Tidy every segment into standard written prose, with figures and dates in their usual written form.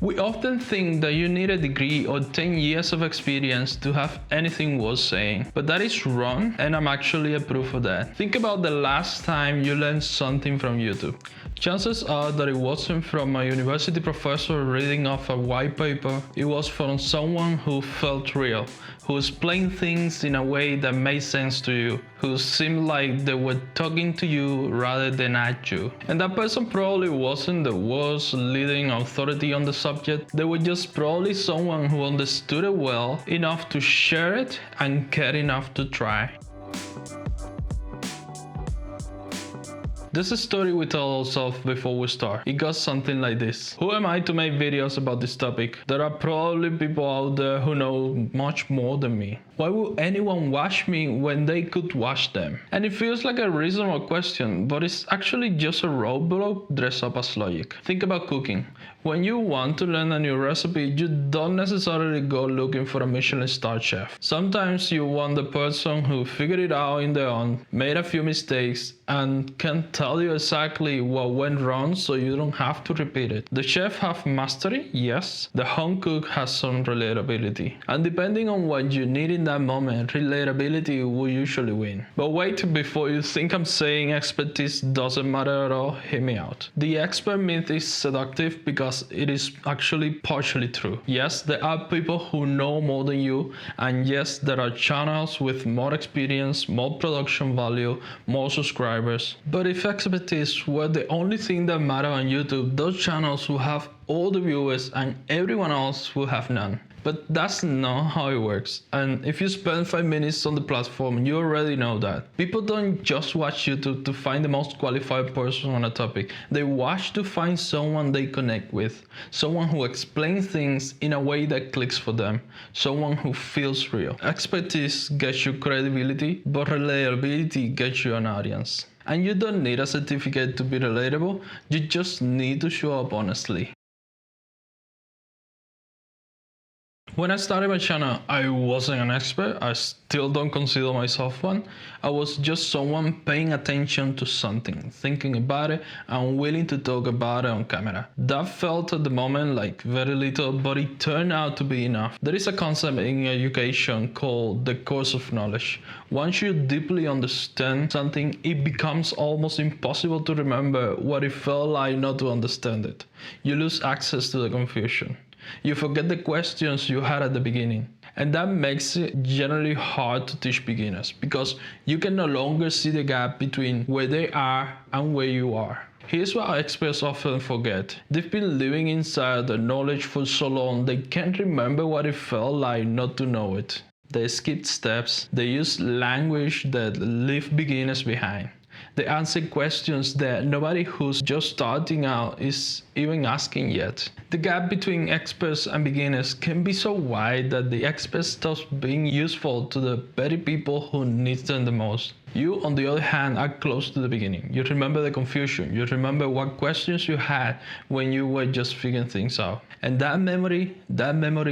We often think that you need a degree or 10 years of experience to have anything worth saying, but that is wrong, and I'm actually a proof of that. Think about the last time you learned something from YouTube. Chances are that it wasn't from a university professor reading off a white paper, it was from someone who felt real, who explained things in a way that made sense to you, who seemed like they were talking to you rather than at you. And that person probably wasn't the world's leading authority on the subject, they were just probably someone who understood it well enough to share it and cared enough to try. There's a story we tell ourselves before we start. It goes something like this. Who am I to make videos about this topic? There are probably people out there who know much more than me. Why would anyone watch me when they could watch them? And it feels like a reasonable question, but it's actually just a roadblock dressed up as logic. Think about cooking. When you want to learn a new recipe, you don't necessarily go looking for a Michelin star chef. Sometimes you want the person who figured it out in their own, made a few mistakes, and can tell you exactly what went wrong so you don't have to repeat it. The chef has mastery, yes. The home cook has some relatability. And depending on what you need in that moment, relatability will usually win. But wait, before you think I'm saying expertise doesn't matter at all, hear me out. The expert myth is seductive because it is actually partially true. Yes, there are people who know more than you, and yes, there are channels with more experience, more production value, more subscribers. But if expertise were the only thing that mattered on YouTube, those channels will have all the viewers and everyone else will have none. But that's not how it works, and if you spend 5 minutes on the platform, you already know that. People don't just watch YouTube to find the most qualified person on a topic, they watch to find someone they connect with, someone who explains things in a way that clicks for them, someone who feels real. Expertise gets you credibility, but relatability gets you an audience. And you don't need a certificate to be relatable, you just need to show up honestly. When I started my channel, I wasn't an expert, I still don't consider myself one. I was just someone paying attention to something, thinking about it, and willing to talk about it on camera. That felt at the moment like very little, but it turned out to be enough. There is a concept in education called the course of knowledge. Once you deeply understand something, it becomes almost impossible to remember what it felt like not to understand it. You lose access to the confusion. You forget the questions you had at the beginning. And that makes it generally hard to teach beginners because you can no longer see the gap between where they are and where you are. Here's what experts often forget. They've been living inside the knowledge for so long they can't remember what it felt like not to know it. They skipped steps, they use language that leave beginners behind. They answer questions that nobody who's just starting out is even asking yet. The gap between experts and beginners can be so wide that the expert stops being useful to the very people who need them the most. You, on the other hand, are close to the beginning. You remember the confusion. You remember what questions you had when you were just figuring things out. And that memory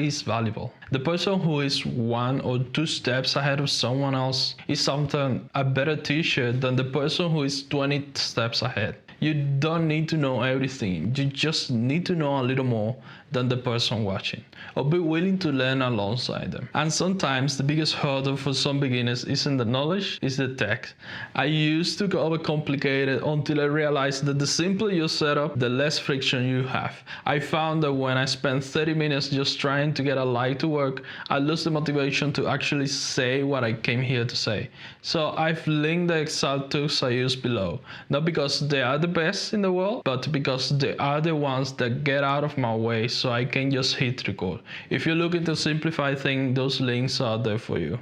is valuable. The person who is 1 or 2 steps ahead of someone else is often a better teacher than the person who is 20 steps ahead. You don't need to know everything, you just need to know a little more than the person watching, or be willing to learn alongside them. And sometimes the biggest hurdle for some beginners isn't the knowledge, it's the tech. I used to overcomplicate it until I realized that the simpler your setup, the less friction you have. I found that when I spent 30 minutes just trying to get a light to work, I lost the motivation to actually say what I came here to say. So I've linked the exact tools I use below, not because they are the best in the world, but because they are the ones that get out of my way so I can just hit record. If you're looking to simplify things, those links are there for you.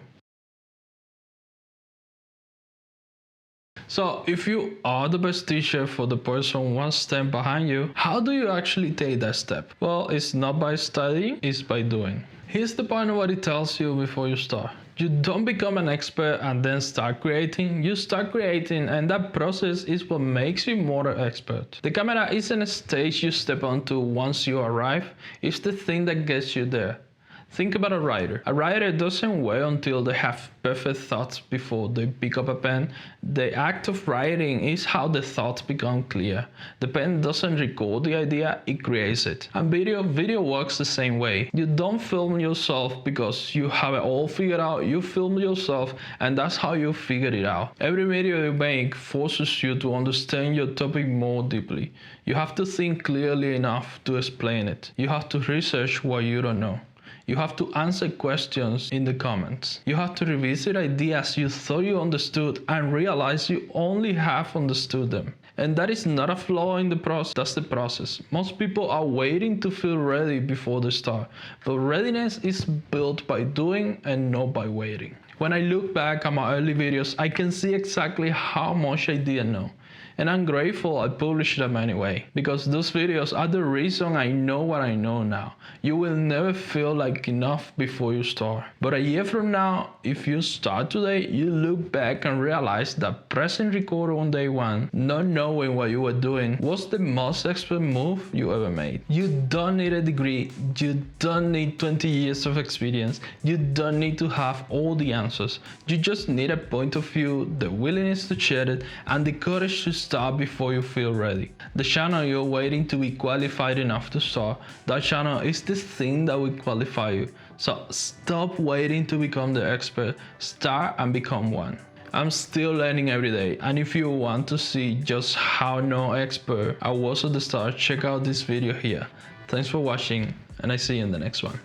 So if you are the best teacher for the person 1 step behind you, how do you actually take that step? Well, it's not by studying, it's by doing. Here's the point of what it tells you before you start. You don't become an expert and then start creating, you start creating, and that process is what makes you more an expert. The camera isn't a stage you step onto once you arrive, it's the thing that gets you there. Think about a writer. A writer doesn't wait until they have perfect thoughts before they pick up a pen. The act of writing is how the thoughts become clear. The pen doesn't record the idea, it creates it. And video works the same way. You don't film yourself because you have it all figured out. You film yourself and that's how you figure it out. Every video you make forces you to understand your topic more deeply. You have to think clearly enough to explain it. You have to research what you don't know. You have to answer questions in the comments. You have to revisit ideas you thought you understood and realize you only half understood them. And that is not a flaw in the process, that's the process. Most people are waiting to feel ready before they start, but readiness is built by doing and not by waiting. When I look back at my early videos, I can see exactly how much I didn't know. And I'm grateful I published them anyway, because those videos are the reason I know what I know now. You will never feel like enough before you start. But a year from now, if you start today, you look back and realize that pressing record on day one, not knowing what you were doing, was the most expert move you ever made. You don't need a degree, you don't need 20 years of experience, you don't need to have all the answers. You just need a point of view, the willingness to share it, and the courage to start before you feel ready. The channel you're waiting to be qualified enough to start, that channel is the thing that will qualify you. So stop waiting to become the expert, start and become one. I'm still learning every day, and if you want to see just how no expert I was at the start, check out this video here. Thanks for watching, and I see you in the next one.